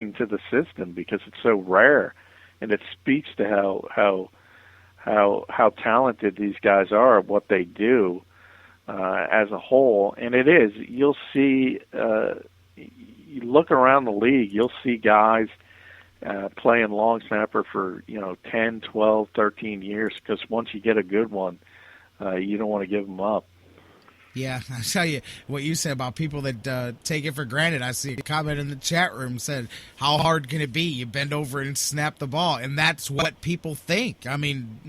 to the system because it's so rare, and it speaks to how talented these guys are, what they do as a whole. And it is. You'll see. You look around the league, you'll see guys playing long snapper for 10, 12, 13 years because once you get a good one, you don't want to give them up. Yeah, I tell you what you said about people that take it for granted. I see a comment in the chat room said, "How hard can it be? You bend over and snap the ball," and that's what people think. I mean,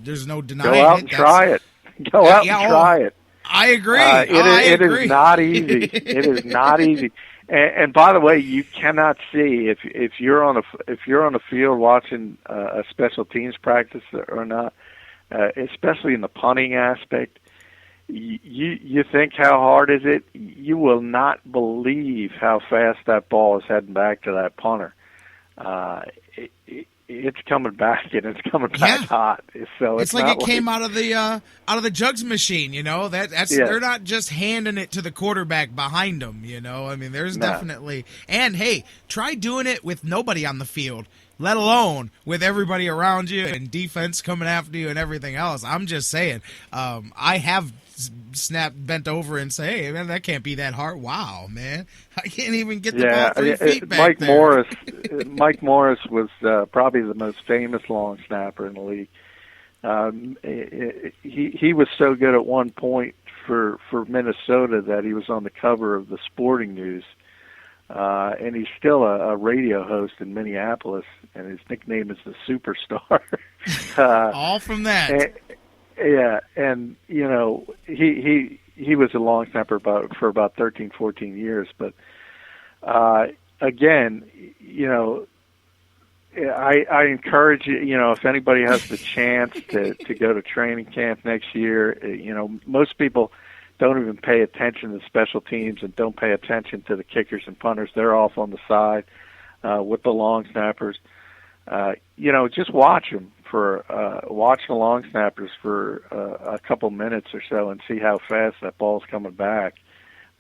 there's no denying it. Go out and try it. Go out and try it. I agree. It is not easy. It is not easy. And by the way, you cannot see if you're on a field watching a special teams practice or not, especially in the punting aspect. You think how hard is it? You will not believe how fast that ball is heading back to that punter. It's coming back, and it's coming back hot. So it's like it came out of the jugs machine. They're not just handing it to the quarterback behind them. I mean, there's definitely. And hey, try doing it with nobody on the field, let alone with everybody around you and defense coming after you and everything else. I'm just saying, I have bent over and say, "Hey, man, that can't be that hard." Wow, man, I can't even get the ball 3 feet back there. Mike Morris was probably the most famous long snapper in the league. He was so good at one point for Minnesota that he was on the cover of the Sporting News. And he's still a radio host in Minneapolis, and his nickname is the Superstar. All from that. And he was a long snapper for about 13, 14 years. But again, I encourage you. If anybody has the chance to go to training camp next year, most people don't even pay attention to special teams and don't pay attention to the kickers and punters. They're off on the side with the long snappers. Just watch them watch the long snappers for a couple minutes or so and see how fast that ball's coming back.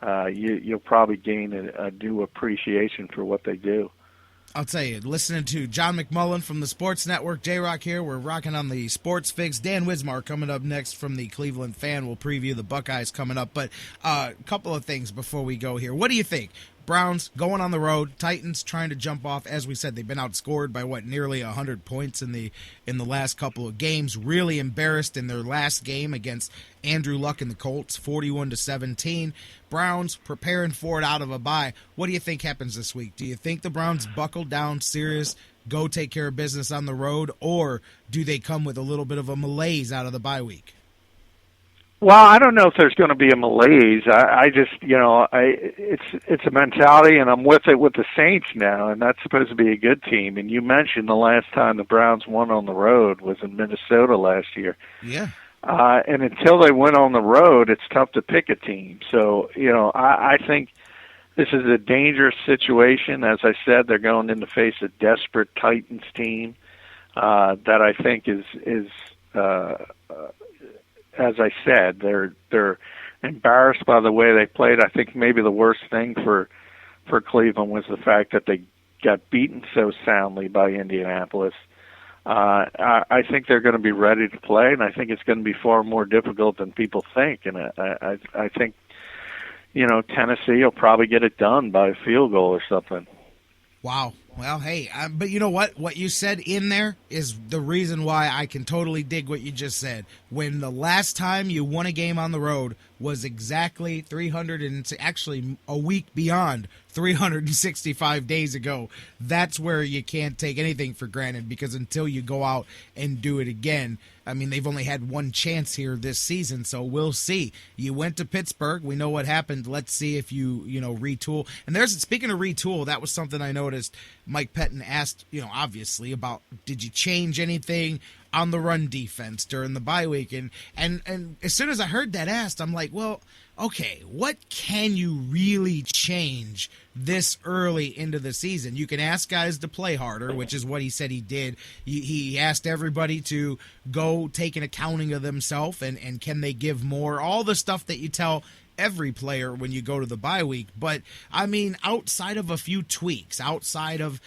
You'll probably gain a new appreciation for what they do. I'll tell you, listening to John McMullen from the Sports Network, J-Rock here. We're rocking on the Sports Fix. Dan Wismar coming up next from the Cleveland Fan. We'll preview the Buckeyes coming up. But a couple of things before we go here. What do you think? Browns going on the road, Titans trying to jump off. As we said, they've been outscored by nearly 100 points in the last couple of games. Really embarrassed in their last game against Andrew Luck and the Colts, 41-17. Browns preparing for it out of a bye. What do you think happens this week? Do you think the Browns buckle down, serious, go take care of business on the road, or do they come with a little bit of a malaise out of the bye week? Well, I don't know if there's going to be a malaise. I just, it's a mentality, and I'm with it with the Saints now, and that's supposed to be a good team. And you mentioned the last time the Browns won on the road was in Minnesota last year. Yeah. And until they went on the road, it's tough to pick a team. So, I think this is a dangerous situation. As I said, they're going in to face a desperate Titans team that I think is as I said, they're embarrassed by the way they played. I think maybe the worst thing for Cleveland was the fact that they got beaten so soundly by Indianapolis. I think they're going to be ready to play, and I think it's going to be far more difficult than people think. And I think, Tennessee will probably get it done by a field goal or something. Wow. Well, hey, but you know what? What you said in there is the reason why I can totally dig what you just said. When the last time you won a game on the road was exactly 300 and actually a week beyond 365 days ago, that's where you can't take anything for granted, because until you go out and do it again, I mean, they've only had one chance here this season, so we'll see. You went to Pittsburgh. We know what happened. Let's see if you retool. And speaking of retool, that was something I noticed Mike Pettin asked, obviously, about did you change anything on the run defense during the bye week? And as soon as I heard that asked, I'm like, well, okay, what can you really change this early into the season? You can ask guys to play harder, which is what he said he did. He asked everybody to go take an accounting of themselves and can they give more, all the stuff that you tell every player when you go to the bye week. But, I mean, outside of a few tweaks, outside of,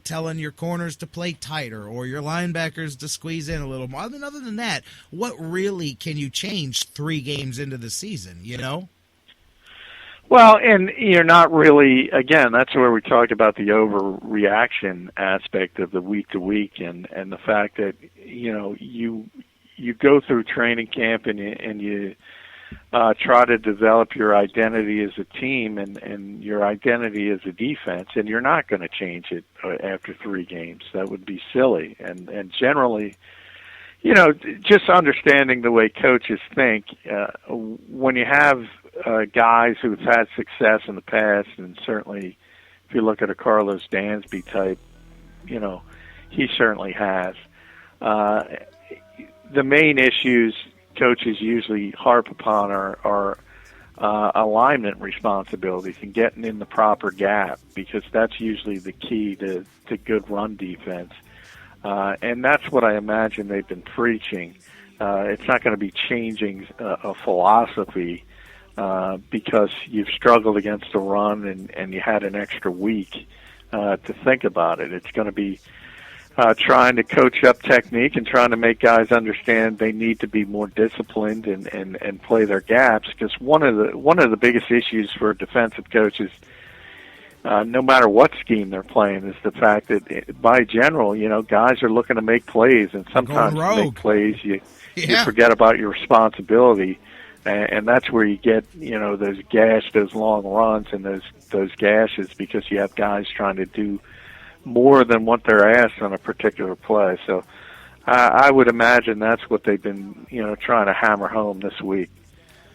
telling your corners to play tighter or your linebackers to squeeze in a little more, I mean, other than that, what really can you change 3 games into the season, Well, and you're not really, again, that's where we talk about the overreaction aspect of the week to week and the fact that, you go through training camp and you try to develop your identity as a team and your identity as a defense, and you're not going to change it after 3 games. That would be silly. And generally, just understanding the way coaches think, when you have guys who've had success in the past, and certainly if you look at a Carlos Dansby type, he certainly has. The main issues coaches usually harp upon are alignment responsibilities and getting in the proper gap, because that's usually the key to good run defense. And that's what I imagine they've been preaching. It's not going to be changing a philosophy because you've struggled against the run and you had an extra week to think about it. It's going to be trying to coach up technique and trying to make guys understand they need to be more disciplined and play their gaps, because one of the biggest issues for defensive coaches, no matter what scheme they're playing, is the fact that by general, guys are looking to make plays, and sometimes to make plays you forget about your responsibility, and that's where you get those long runs and those gashes, because you have guys trying to do more than what they're asked on a particular play. So I would imagine that's what they've been trying to hammer home this week.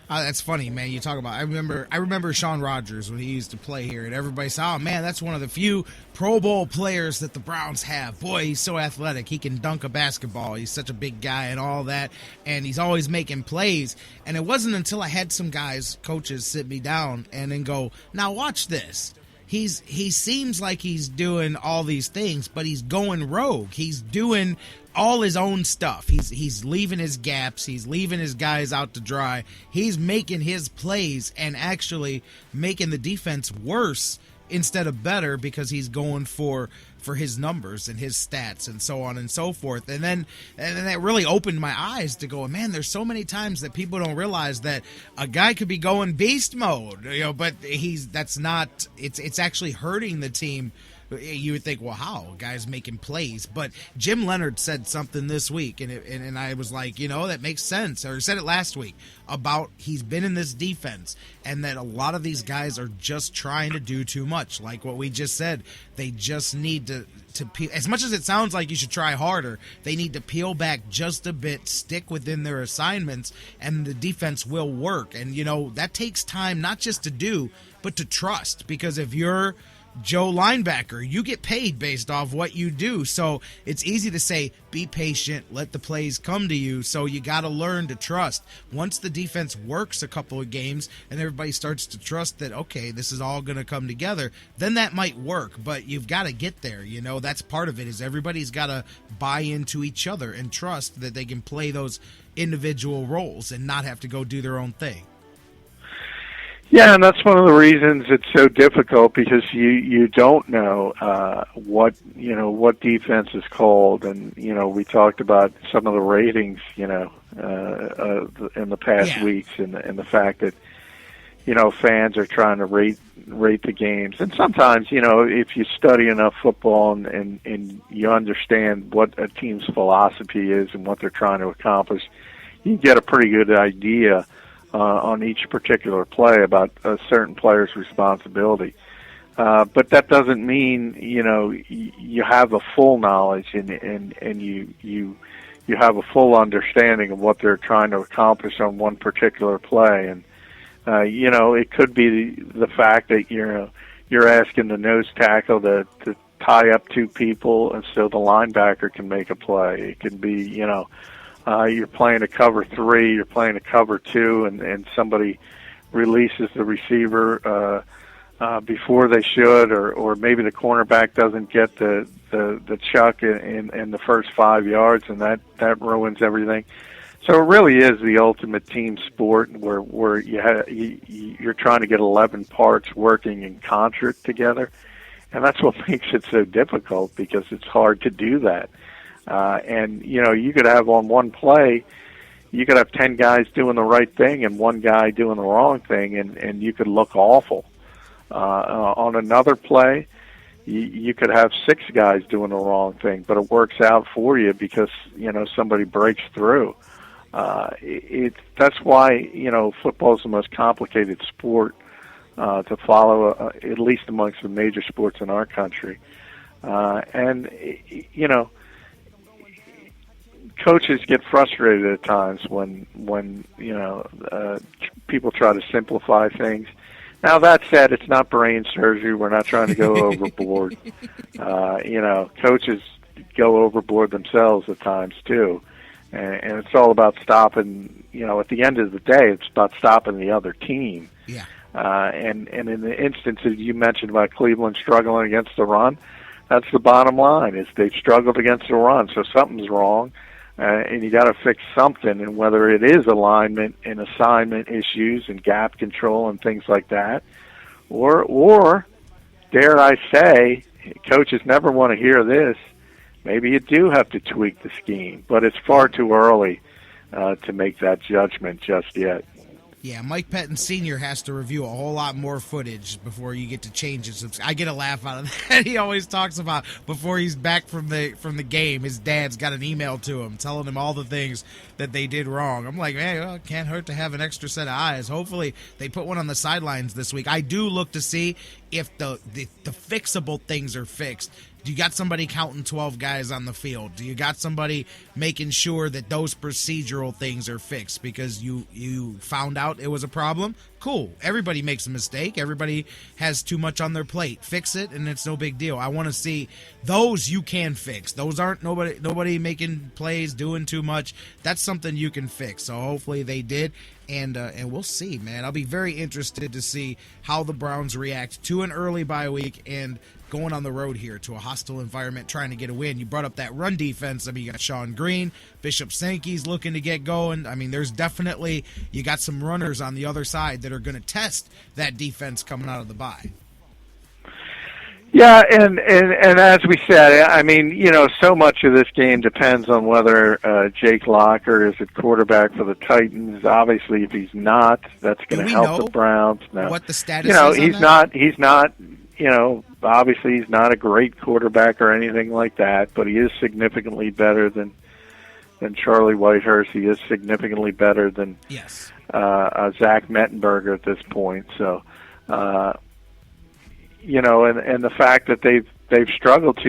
That's funny, man. You talk about. I remember Sean Rogers when he used to play here, and everybody said, "Oh man, that's one of the few Pro Bowl players that the Browns have. Boy, he's so athletic. He can dunk a basketball. He's such a big guy and all that, and he's always making plays." And it wasn't until I had some coaches, sit me down and then go, "Now watch this. He seems like he's doing all these things, but he's going rogue. He's doing all his own stuff. He's leaving his gaps. He's leaving his guys out to dry. He's making his plays and actually making the defense worse instead of better, because he's going for his numbers and his stats and so on and so forth." And then that really opened my eyes to go, man, there's so many times that people don't realize that a guy could be going beast mode, but it's actually hurting the team. You would think, well, how? A guy's making plays. But Jim Leonard said something this week, and I was like, that makes sense. Or said it last week about he's been in this defense, and that a lot of these guys are just trying to do too much. Like what we just said, they just need to peel. As much as it sounds like you should try harder, they need to peel back just a bit, stick within their assignments, and the defense will work. And, that takes time not just to do, but to trust. Because if you're Joe linebacker, you get paid based off what you do. So it's easy to say, be patient, let the plays come to you. So you got to learn to trust. Once the defense works a couple of games and everybody starts to trust that, okay, this is all going to come together, then that might work. But you've got to get there. That's part of it, is everybody's got to buy into each other and trust that they can play those individual roles and not have to go do their own thing. Yeah, and that's one of the reasons it's so difficult, because you don't know what defense is called, and we talked about some of the ratings in the past weeks, and the fact that fans are trying to rate the games, and sometimes if you study enough football and you understand what a team's philosophy is and what they're trying to accomplish, you get a pretty good idea on each particular play about a certain player's responsibility. But that doesn't mean, you have a full knowledge and you have a full understanding of what they're trying to accomplish on one particular play. And, it could be the fact that, you're asking the nose tackle to tie up 2 people and so the linebacker can make a play. It can be, you're playing a cover 3, you're playing a cover 2, and somebody releases the receiver before they should, or maybe the cornerback doesn't get the chuck in the first 5 yards, and that ruins everything. So it really is the ultimate team sport where you're trying to get 11 parts working in concert together, and that's what makes it so difficult, because it's hard to do that. And you could have on one play, you could have 10 guys doing the right thing and one guy doing the wrong thing, and you could look awful. On another play, you could have 6 guys doing the wrong thing, but it works out for you because somebody breaks through. That's why football is the most complicated sport to follow, at least amongst the major sports in our country. And coaches get frustrated at times when people try to simplify things. Now, that said, it's not brain surgery. We're not trying to go overboard. Coaches go overboard themselves at times too. And it's all about stopping, at the end of the day, it's about stopping the other team. Yeah. And in the instances you mentioned about Cleveland struggling against the run, that's the bottom line, is they've struggled against the run. So something's wrong, and you got to fix something. And whether it is alignment and assignment issues and gap control and things like that, or dare I say, coaches never want to hear this, maybe you do have to tweak the scheme, but it's far too early to make that judgment just yet. Yeah, Mike Pettin Sr. has to review a whole lot more footage before you get to change it. I get a laugh out of that. He always talks about before he's back from the game, his dad's got an email to him telling him all the things that they did wrong. I'm like, man, it can't hurt to have an extra set of eyes. Hopefully they put one on the sidelines this week. I do look to see if the fixable things are fixed. Do you got somebody counting 12 guys on the field? Do you got somebody making sure that those procedural things are fixed because you found out it was a problem? Cool. Everybody makes a mistake. Everybody has too much on their plate. Fix it, and it's no big deal. I want to see those you can fix. Those aren't nobody making plays, doing too much. That's something you can fix. So hopefully they did. And we'll see, man. I'll be very interested to see how the Browns react to an early bye week and going on the road here to a hostile environment, trying to get a win. You brought up that run defense. I mean, you got Sean Green, Bishop Sankey's looking to get going. I mean, there's definitely, you got some runners on the other side that are going to test that defense coming out of the bye. Yeah, and as we said, I mean, so much of this game depends on whether Jake Locker is at quarterback for the Titans. Obviously, if he's not, that's going to help the Browns. No. What the status is he's on not. He's not. Obviously, he's not a great quarterback or anything like that, but he is significantly better than Charlie Whitehurst. He is significantly better than Zach Mettenberger at this point. So. And the fact that they've struggled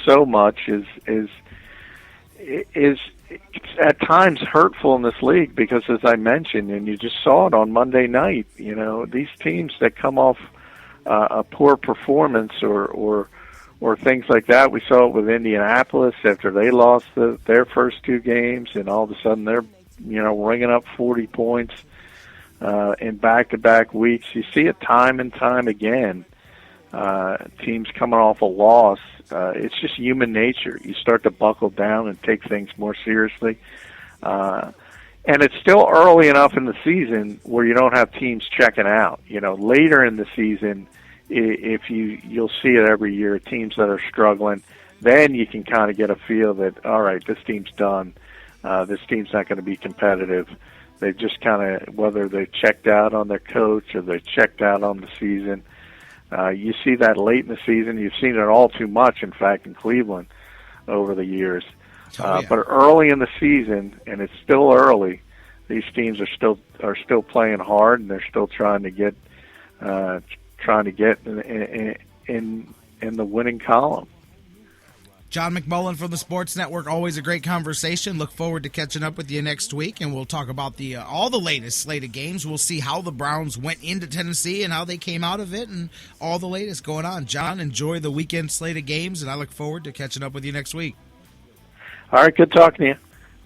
so much is at times hurtful in this league, because, as I mentioned, and you just saw it on Monday night, these teams that come off a poor performance or things like that. We saw it with Indianapolis after they lost their first 2 games, and all of a sudden they're ringing up 40 points. In back-to-back weeks. You see it time and time again. Teams coming off a loss. It's just human nature. You start to buckle down and take things more seriously. And it's still early enough in the season where you don't have teams checking out. Later in the season, if you'll see it every year, teams that are struggling, then you can kind of get a feel that, all right, this team's done. This team's not going to be competitive. They've just kind of, whether they checked out on their coach or they checked out on the season. You see that late in the season. You've seen it all too much, in fact, in Cleveland over the years. But early in the season, and it's still early, these teams are still playing hard, and they're still trying to get in the winning column. John McMullen from the Sports Network, always a great conversation. Look forward to catching up with you next week, and we'll talk about all the latest slate of games. We'll see how the Browns went into Tennessee and how they came out of it, and all the latest going on. John, enjoy the weekend slate of games, and I look forward to catching up with you next week. All right, good talking to you.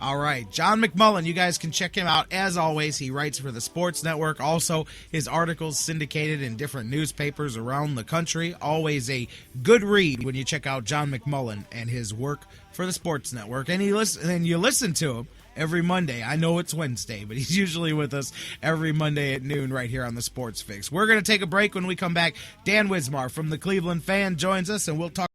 All right, John McMullen, you guys can check him out. As always, he writes for the Sports Network. Also, his articles syndicated in different newspapers around the country. Always a good read when you check out John McMullen and his work for the Sports Network. And you listen to him every Monday. I know it's Wednesday, but he's usually with us every Monday at noon right here on the Sports Fix. We're going to take a break. When we come back, Dan Wismar from the Cleveland Fan joins us, and we'll talk